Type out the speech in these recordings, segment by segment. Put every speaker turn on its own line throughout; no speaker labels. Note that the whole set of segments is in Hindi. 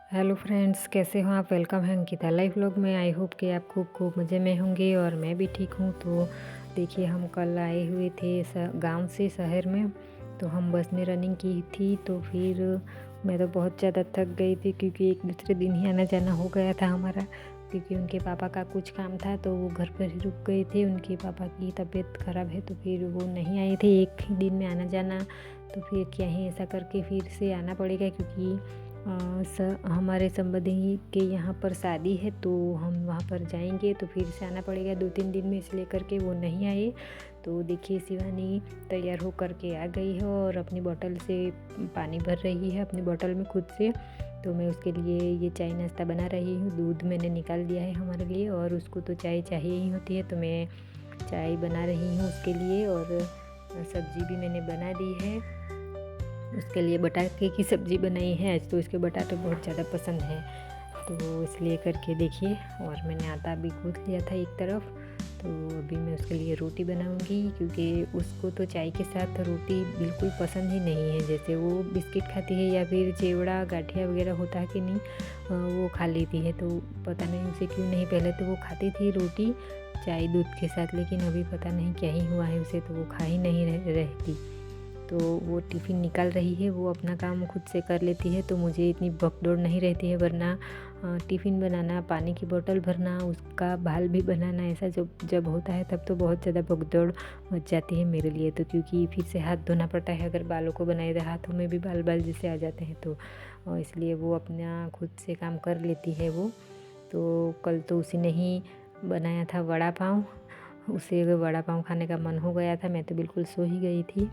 हेलो फ्रेंड्स, कैसे हो आप। वेलकम है अंकिता लाइव व्लॉग में। आई होप कि आप खूब खूब मज़े में होंगे और मैं भी ठीक हूँ। तो देखिए, हम कल आए हुए थे गांव से शहर में। तो हम बस में रनिंग की थी। तो फिर मैं तो बहुत ज़्यादा थक गई थी क्योंकि एक दूसरे दिन ही आना जाना हो गया था हमारा। क्योंकि उनके पापा का कुछ काम था तो वो घर पर ही रुक गए थे। उनके पापा की तबीयत ख़राब है तो फिर वो नहीं आए थे। एक ही दिन में आना जाना तो फिर क्या ही ऐसा करके फिर से आना पड़ेगा, क्योंकि हमारे संबंधी के यहाँ पर शादी है तो हम वहाँ पर जाएंगे। तो फिर से आना पड़ेगा 2-3 दिन में, इसलिए करके वो नहीं आए। तो देखिए, शिवानी तैयार हो करके आ गई है और अपनी बोतल से पानी भर रही है अपनी बोतल में खुद से। तो मैं उसके लिए ये चाय नाश्ता बना रही हूँ। दूध मैंने निकाल दिया है हमारे लिए और उसको तो चाय चाहिए ही होती है, तो मैं चाय बना रही हूँ उसके लिए। और सब्ज़ी भी मैंने बना दी है उसके लिए। बटाटे की सब्ज़ी बनाई है आज, तो इसके बटाटे बहुत ज़्यादा पसंद है, तो इसलिए करके देखिए। और मैंने आटा भी गूँथ लिया था एक तरफ। तो अभी मैं उसके लिए रोटी बनाऊंगी, क्योंकि उसको तो चाय के साथ रोटी बिल्कुल पसंद ही नहीं है। जैसे वो बिस्किट खाती है या फिर चिवड़ा गाठिया वगैरह होता है कि नहीं, वो खा लेती है। तो पता नहीं उसे क्यों नहीं, पहले तो वो खाती थी रोटी चाय दूध के साथ, लेकिन अभी पता नहीं क्या ही हुआ है उसे, तो वो खा ही नहीं रहती। तो वो टिफ़िन निकाल रही है, वो अपना काम खुद से कर लेती है, तो मुझे इतनी भगदौड़ नहीं रहती है। वरना टिफ़िन बनाना, पानी की बोतल भरना, उसका बाल भी बनाना, ऐसा जब जब होता है तब तो बहुत ज़्यादा भगदौड़ मच जाती है मेरे लिए। तो क्योंकि फिर से हाथ धोना पड़ता है, अगर बालों को बनाए तो हाथों में भी बाल बाल जैसे आ जाते हैं, तो इसलिए वो अपना खुद से काम कर लेती है वो। तो कल तो उसी ने ही बनाया था वड़ा पाव। उसे वड़ा पाव खाने का मन हो गया था, मैं तो बिल्कुल सो ही गई थी।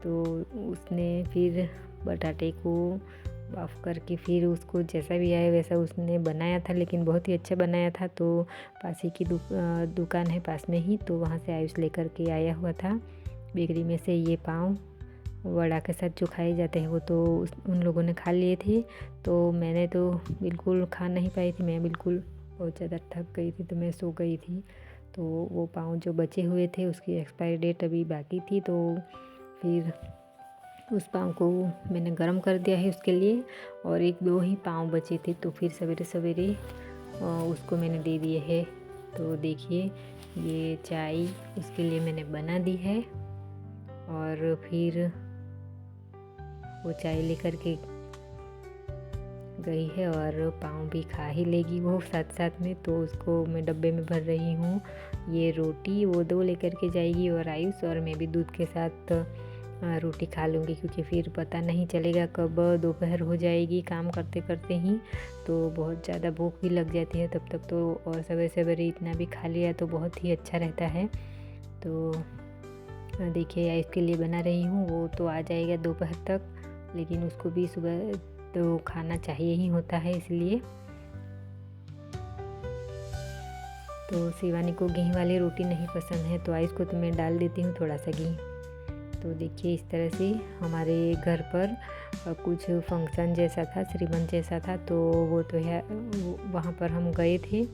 तो उसने फिर बटाटे को बाफ़ करके फिर उसको जैसा भी आया वैसा उसने बनाया था, लेकिन बहुत ही अच्छा बनाया था। तो पास ही की दुकान है पास में ही, तो वहाँ से आयुष लेकर के आया हुआ था बेकरी में से। ये पाव वड़ा के साथ जो खाए जाते हैं वो तो उन लोगों ने खा लिए थे। तो मैंने तो बिल्कुल खा नहीं पाई थी, मैं बिल्कुल बहुत ज़्यादा थक गई थी, तो मैं सो गई थी। तो वो पाव जो बचे हुए थे उसकी एक्सपायरी डेट अभी बाकी थी, तो फिर उस पाव को मैंने गरम कर दिया है उसके लिए। और 1-2 ही पाव बचे थे, तो फिर सवेरे सवेरे उसको मैंने दे दिए है। तो देखिए, ये चाय उसके लिए मैंने बना दी है और फिर वो चाय लेकर के गई है और पाव भी खा ही लेगी वो साथ साथ में। तो उसको मैं डब्बे में भर रही हूँ। ये रोटी वो 2 लेकर के जाएगी और आयुष, और मैं भी दूध के साथ रोटी खा लूँगी, क्योंकि फिर पता नहीं चलेगा कब दोपहर हो जाएगी काम करते करते ही। तो बहुत ज़्यादा भूख भी लग जाती है तब तक, तो और सवेरे सवेरे इतना भी खा लिया तो बहुत ही अच्छा रहता है। तो देखिए, आयुष के लिए बना रही हूँ, वो तो आ जाएगा दोपहर तक, लेकिन उसको भी सुबह तो खाना चाहिए ही होता है, इसलिए। तो शिवानी को घी वाली रोटी नहीं पसंद है, तो आयुष को तो मैं डाल देती हूँ थोड़ा सा घी। तो देखिए, इस तरह से हमारे घर पर कुछ फंक्शन जैसा था, श्रीमंत जैसा था, तो वो तो है वहाँ पर हम गए थे।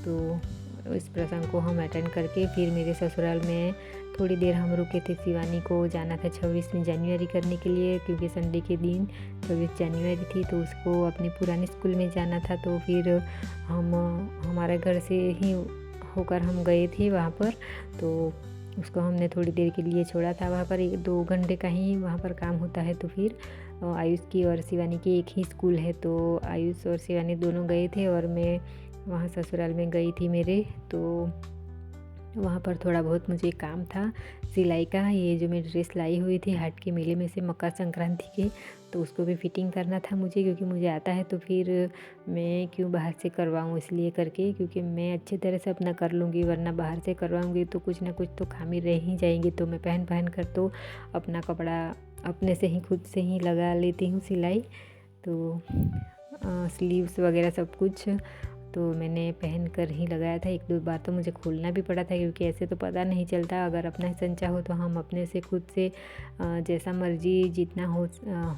तो इस प्रसंग को हम अटेंड करके फिर मेरे ससुराल में थोड़ी देर हम रुके थे। शिवानी को जाना था 26 जनवरी करने के लिए, क्योंकि संडे के दिन 26 जनवरी थी, तो उसको अपने पुराने स्कूल में जाना था। तो फिर हम हमारे घर से ही होकर हम गए थे वहाँ पर। तो उसको हमने थोड़ी देर के लिए छोड़ा था वहाँ पर, 1-2 घंटे का ही वहाँ पर काम होता है। तो फिर आयुष की और शिवानी की एक ही स्कूल है, तो आयुष और शिवानी दोनों गए थे और मैं वहाँ ससुराल में गई थी मेरे। तो वहाँ पर थोड़ा बहुत मुझे काम था सिलाई का। ये जो मैं ड्रेस लाई हुई थी हाट के मेले में से मकर संक्रांति के, तो उसको भी फिटिंग करना था मुझे, क्योंकि मुझे आता है तो फिर मैं क्यों बाहर से करवाऊँ, इसलिए करके। क्योंकि मैं अच्छी तरह से अपना कर लूँगी, वरना बाहर से करवाऊँगी तो कुछ ना कुछ तो खामी रह ही जाएंगी। तो मैं पहन कर तो अपना कपड़ा अपने से ही खुद से ही लगा लेती हूँ सिलाई। तो स्लीव्स वगैरह सब कुछ तो मैंने पहन कर ही लगाया था। 1-2 बार तो मुझे खोलना भी पड़ा था, क्योंकि ऐसे तो पता नहीं चलता। अगर अपना ही संचा हो तो हम अपने से खुद से जैसा मर्जी जितना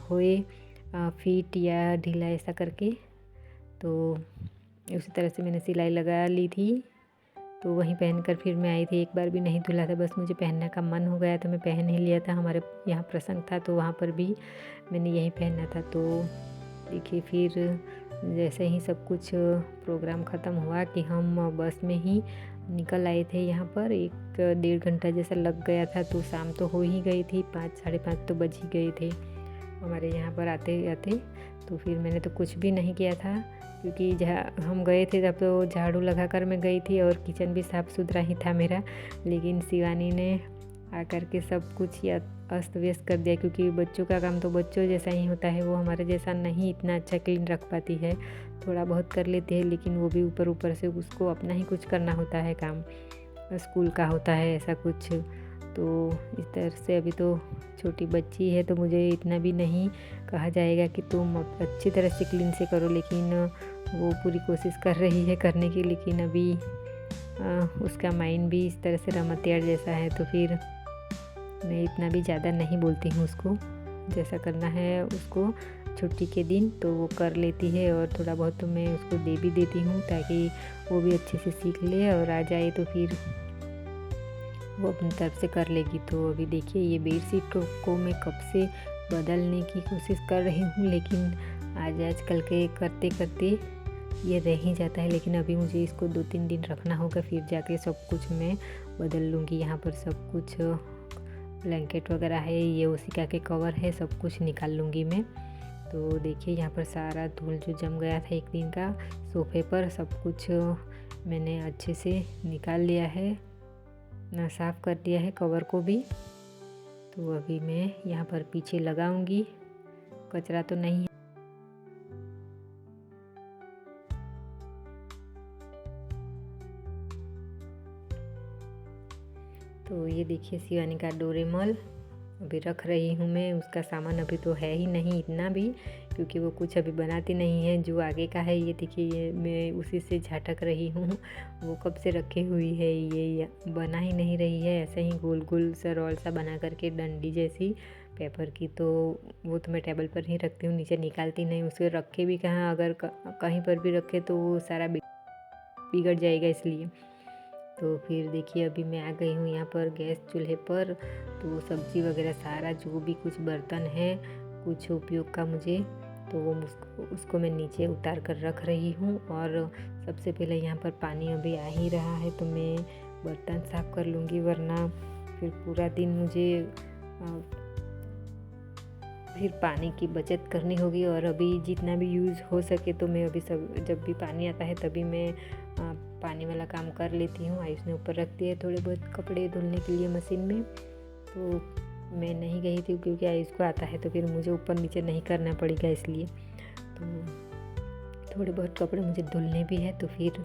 होए फिट या ढीला ऐसा करके, तो उसी तरह से मैंने सिलाई लगा ली थी। तो वहीं पहनकर फिर मैं आई थी। एक बार भी नहीं धुला था, बस मुझे पहनने का मन हो गया तो मैं पहन ही लिया था। हमारे यहाँ प्रसंग था तो वहाँ पर भी मैंने यही पहना था। तो देखिए फिर जैसे ही सब कुछ प्रोग्राम ख़त्म हुआ कि हम बस में ही निकल आए थे यहाँ पर। 1-1.5 घंटा जैसा लग गया था, तो शाम तो हो ही गई थी, 5 साढ़े 5 तो बज ही गए थे हमारे यहाँ पर आते आते। तो फिर मैंने तो कुछ भी नहीं किया था, क्योंकि हम गए थे तब तो झाड़ू लगा कर मैं गई थी और किचन भी साफ़ सुथरा ही था मेरा। लेकिन शिवानी ने आकर के सब कुछ या अस्त व्यस्त कर दिया, क्योंकि बच्चों का काम तो बच्चों जैसा ही होता है, वो हमारे जैसा नहीं इतना अच्छा क्लीन रख पाती है। थोड़ा बहुत कर लेते हैं, लेकिन वो भी ऊपर ऊपर से उसको अपना ही कुछ करना होता है काम, स्कूल का होता है ऐसा कुछ। तो इस तरह से अभी तो छोटी बच्ची है, तो मुझे इतना भी नहीं कहा जाएगा कि तुम अच्छी तरह से क्लीन से करो, लेकिन वो पूरी कोशिश कर रही है करने की। लेकिन अभी उसका माइंड भी इस तरह से रमतियार जैसा है, तो फिर मैं इतना भी ज़्यादा नहीं बोलती हूँ उसको। जैसा करना है उसको छुट्टी के दिन तो वो कर लेती है, और थोड़ा बहुत तो मैं उसको दे भी देती हूँ, ताकि वो भी अच्छे से सीख ले और आ जाए तो फिर वो अपनी तरफ से कर लेगी। तो अभी देखिए ये बेडशीट को मैं कब से बदलने की कोशिश कर रही हूँ, लेकिन आजकल के करते करते ये रह ही जाता है। लेकिन अभी मुझे इसको 2-3 दिन रखना होगा, फिर जाके सब कुछ मैं बदल लूँगी। यहाँ पर सब कुछ ब्लैंकेट वगैरह है, ये ओसिका के कवर है, सब कुछ निकाल लूँगी मैं। तो देखिए यहाँ पर सारा धूल जो जम गया था एक दिन का सोफे पर, सब कुछ मैंने अच्छे से निकाल लिया है, ना साफ़ कर दिया है कवर को भी। तो अभी मैं यहाँ पर पीछे लगाऊंगी, कचरा तो नहीं है। तो ये देखिए शिवानी का डोरेमोन अभी रख रही हूँ मैं। उसका सामान अभी तो है ही नहीं इतना भी, क्योंकि वो कुछ अभी बनाती नहीं है। जो आगे का है ये देखिए, ये मैं उसी से झटक रही हूँ। वो कब से रखी हुई है, ये बना ही नहीं रही है। ऐसे ही गोल गोल सा रोल सा बना करके डंडी जैसी पेपर की, तो वो तो मैं टेबल पर ही रखती हूँ, नीचे निकालती नहीं। उसे रखे भी कहाँ, अगर कहीं पर भी रखे तो वो सारा बिगड़ जाएगा, इसलिए। तो फिर देखिए अभी मैं आ गई हूँ यहाँ पर गैस चूल्हे पर। तो सब्जी वगैरह सारा जो भी कुछ बर्तन है कुछ उपयोग का मुझे, तो वो उसको मैं नीचे उतार कर रख रही हूँ। और सबसे पहले यहाँ पर पानी अभी आ ही रहा है, तो मैं बर्तन साफ़ कर लूँगी, वरना फिर पूरा दिन मुझे फिर पानी की बचत करनी होगी। और अभी जितना भी यूज़ हो सके तो मैं अभी जब भी पानी आता है तभी मैं पानी वाला काम कर लेती हूँ। आयुष ने ऊपर रख दिए थोड़े बहुत कपड़े धुलने के लिए मशीन में, तो मैं नहीं गई थी, क्योंकि आयुष को आता है तो फिर मुझे ऊपर नीचे नहीं करना पड़ेगा, इसलिए। तो थोड़े बहुत कपड़े मुझे धुलने भी है, तो फिर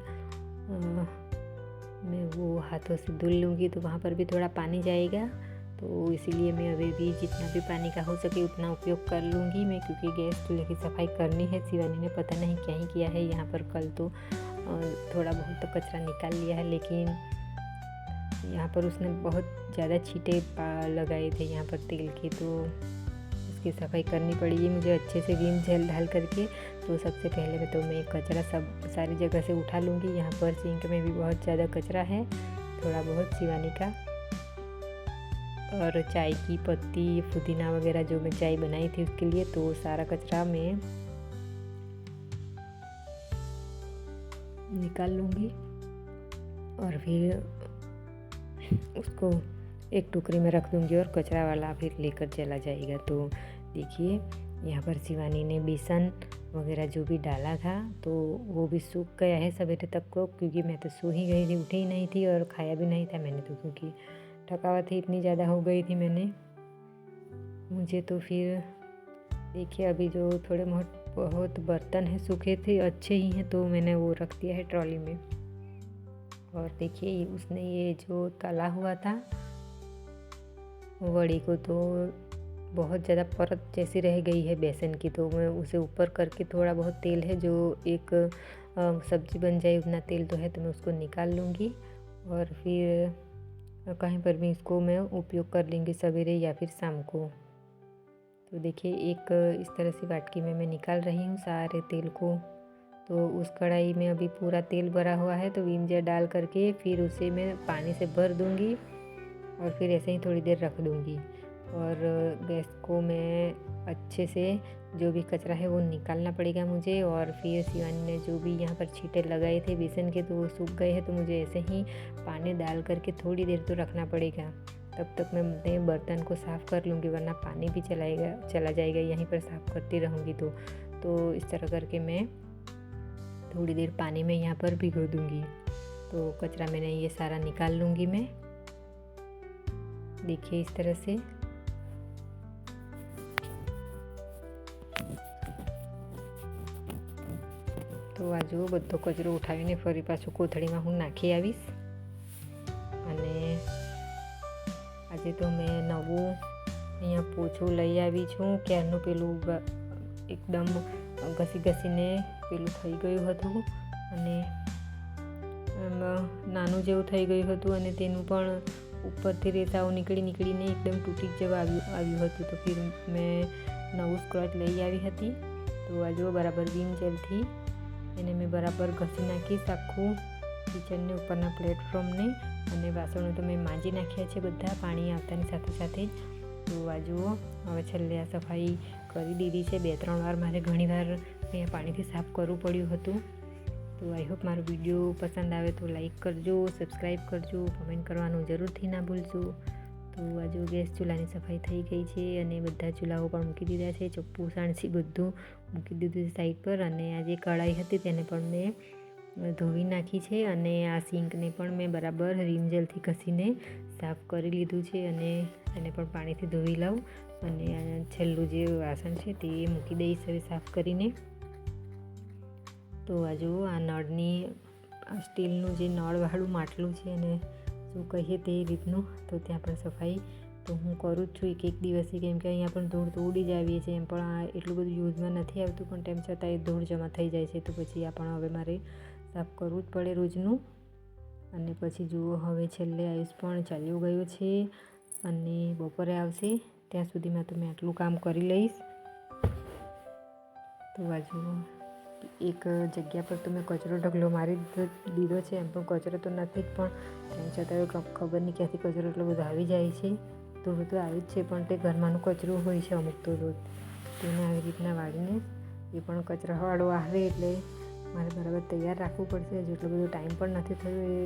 मैं वो हाथों से धुल लूँगी, तो वहाँ पर भी थोड़ा पानी जाएगा। तो इसीलिए मैं अभी भी जितना भी पानी का हो सके उतना उपयोग कर लूँगी मैं, क्योंकि गैस चूल्हे की सफाई करनी है। शिवानी ने पता नहीं क्या ही किया है यहाँ पर, कल तो थोड़ा बहुत तो कचरा निकाल लिया है, लेकिन यहाँ पर उसने बहुत ज़्यादा छींटे लगाए थे यहाँ पर तेल के, तो उसकी सफाई करनी पड़ेगी मुझे अच्छे से विम जेल डाल करके। तो सबसे पहले तो मैं कचरा सारी जगह से उठा लूँगी। यहाँ पर सिंक में भी बहुत ज़्यादा कचरा है, थोड़ा बहुत शिवानी का, और चाय की पत्ती पुदीना वगैरह जो मैं चाय बनाई थी उसके लिए, तो सारा कचरा मैं निकाल लूँगी। और फिर उसको एक टोकरी में रख दूँगी, और कचरा वाला फिर लेकर चला जाएगा। तो देखिए यहाँ पर शिवानी ने बेसन वगैरह जो भी डाला था तो वो भी सूख गया है सवेरे तक को, क्योंकि मैं तो सो ही गई थी, उठी ही नहीं थी और खाया भी नहीं था मैंने तो, क्योंकि थकावट ही इतनी ज़्यादा हो गई थी मुझे। तो फिर देखिए अभी जो थोड़े बहुत बर्तन हैं सूखे थे, अच्छे ही हैं, तो मैंने वो रख दिया है ट्रॉली में। और देखिए उसने ये जो तला हुआ था वड़ी को, तो बहुत ज़्यादा परत जैसी रह गई है बेसन की, तो मैं उसे ऊपर करके थोड़ा बहुत तेल है जो एक सब्जी बन जाए उतना तेल तो है, तो मैं उसको निकाल लूँगी। और फिर कहीं पर भी इसको मैं उपयोग कर लेंगी सवेरे या फिर शाम को। तो देखिए एक इस तरह से वाटकी में मैं निकाल रही हूँ सारे तेल को। तो उस कढ़ाई में अभी पूरा तेल भरा हुआ है, तो विम जेल डाल करके फिर उसे मैं पानी से भर दूँगी और फिर ऐसे ही थोड़ी देर रख दूँगी। और गैस को मैं अच्छे से जो भी कचरा है वो निकालना पड़ेगा मुझे। और फिर शिवानी ने जो भी यहाँ पर छींटे लगाए थे बेसन के तो वो सूख गए हैं, तो मुझे ऐसे ही पानी डाल करके थोड़ी देर तो रखना पड़ेगा। तब तक मैं अपने बर्तन को साफ़ कर लूँगी, वरना पानी भी चला जाएगा यहीं पर साफ़ करती रहूँगी। तो इस तरह करके मैं थोड़ी देर पानी में यहाँ पर भिगो दूँगी। तो कचरा मैंने ये सारा निकाल लूँगी मैं। देखिए इस तरह से। तो આ જુઓ બધો કચરો ઉઠાવીને ફરી પાછું કોથળીમાં હું નાખી આવીશ। અને આજે તો મેં નવું અહીંયા પોછું લઈ આવી છું। ક્યારનું પેલું એકદમ ઘસીને પેલું થઈ ગયું હતું અને નાનું જેવું થઈ ગયું હતું અને તેનું પણ ઉપરથી રેસાઓ નીકળીને એકદમ તૂટી જેવા આવ્યું હતું। તો ફિર મેં નવું સ્ક્રોચ લઈ આવી હતી। તો આ જુઓ બરાબર વિમ જેલથી એને મેં બરાબર ઘસી નાખીશ આખું કિચનને ઉપરના પ્લેટફોર્મને। અને વાસણો તો મેં માંજી નાખ્યા છે બધા પાણી આવતાની સાથે જ। તો આ જુઓ હવે છેલ્લે આ સફાઈ કરી દીધી છે। 2-3 વાર મારે ઘણીવાર અહીંયા પાણીથી સાફ કરવું પડ્યું હતું। તો આઈ હોપ મારો વિડીયો પસંદ આવે તો લાઈક કરજો, સબસ્ક્રાઈબ કરજો, કમેન્ટ કરવાનું જરૂરથી ના ભૂલશો। તો આ જો ગેસ ચૂલાની સફાઈ થઈ ગઈ છે અને બધા ચૂલાઓ પણ મૂકી દીધા છે। ચપ્પુ સાણસી બધું મૂકી દીધું છે સાઈડ પર। અને આ જે કઢાઈ હતી તેને પણ મેં ધોવી નાખી છે અને આ સિંકને પણ મેં બરાબર રીમ જેલથી ઘસીને સાફ કરી લીધું છે અને એને પણ પાણીથી ધોઈ લઉં। અને છેલ્લું જે વાસણ છે તે મૂકી દઈશ હવે સાફ કરીને। તો આ જુઓ આ નળની સ્ટીલનું જે નળવાળું માટલું છે અને શું કહીએ તે રીતનું, તો ત્યાં પણ સફાઈ તો હું કરું જ છું એક દિવસે, કેમ કે અહીંયા પણ ધૂળ તો ઉડી જ આવીએ છીએ। એમ પણ આ એટલું બધું યુઝમાં નથી આવતું, પણ તેમ છતાં એ ધૂળ જમા થઈ જાય છે। તો પછી આ પણ હવે મારે સાફ કરવું જ પડે રોજનું। અને પછી જુઓ હવે છેલ્લે આયુષ પણ ચાલ્યો ગયો છે અને બપોરે આવશે ત્યાં સુધીમાં તો મેં આટલું કામ કરી લઈશ। તો આ જુઓ એક જગ્યા પર તો મેં કચરો ઢગલો મારી દીધો છે। એમ પણ કચરો તો નથી જ, પણ તેમ છતાં ખબર નહીં ક્યાંથી કચરો એટલો બધો આવી જાય છે। ધૂળ તો આવી જ છે, પણ તે ઘરમાંનું કચરું હોય છે અમુક તો રોજ, તેને આવી રીતના વાળીને એ પણ કચરાવાળો આવે એટલે મારે બરાબર તૈયાર રાખવું પડશે। હજુ એટલો બધો ટાઈમ પણ નથી થયો, એ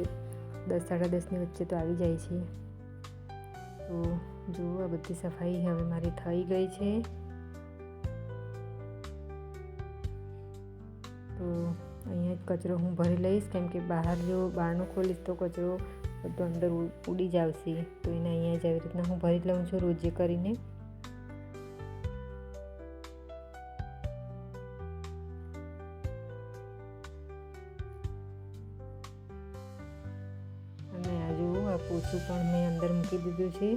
10-10:30ની વચ્ચે તો આવી જાય છે। તો જુઓ આ બધી સફાઈ હવે મારી થઈ ગઈ છે। તો અહીંયા જ કચરો હું ભરી લઈશ, કેમ કે બહાર જો બહારનું ખોલીશ તો કચરો બધો અંદર ઉડી જ આવશે। તો એને અહીંયા જ આવી રીતના હું ભરી લઉં છું રોજે કરીને। અને આ જુઓ આ પોછું પણ મેં અંદર મૂકી દીધું છે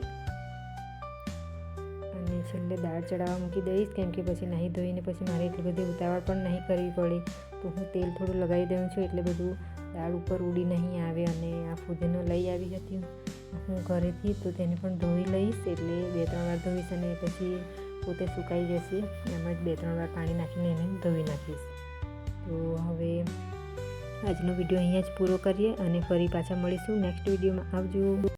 અને છેલ્લે દાળ ચડાવવા મૂકી દઈશ, કેમ કે પછી નાહી ધોઈને પછી મારે એટલી બધી ઉતાવળ પણ નહીં કરવી પડે। તો હું તેલ થોડું લગાવી દઉં છું એટલે બધું દાળ ઉપર ઉડી નહીં આવે। અને આ ફુદીનો લઈ આવી હતી હું ઘરેથી, તો તેને પણ ધોઈ લઈશ, એટલે 2-3 વાર ધોઈશ અને પછી પોતે સુકાઈ જશે। એમાં જ 2-3 વાર પાણી નાખીને એને ધોઈ નાખીશ। તો હવે આજનો વિડીયો અહીંયા જ પૂરો કરીએ અને ફરી પાછા મળીશું નેક્સ્ટ વિડીયોમાં। આવજો।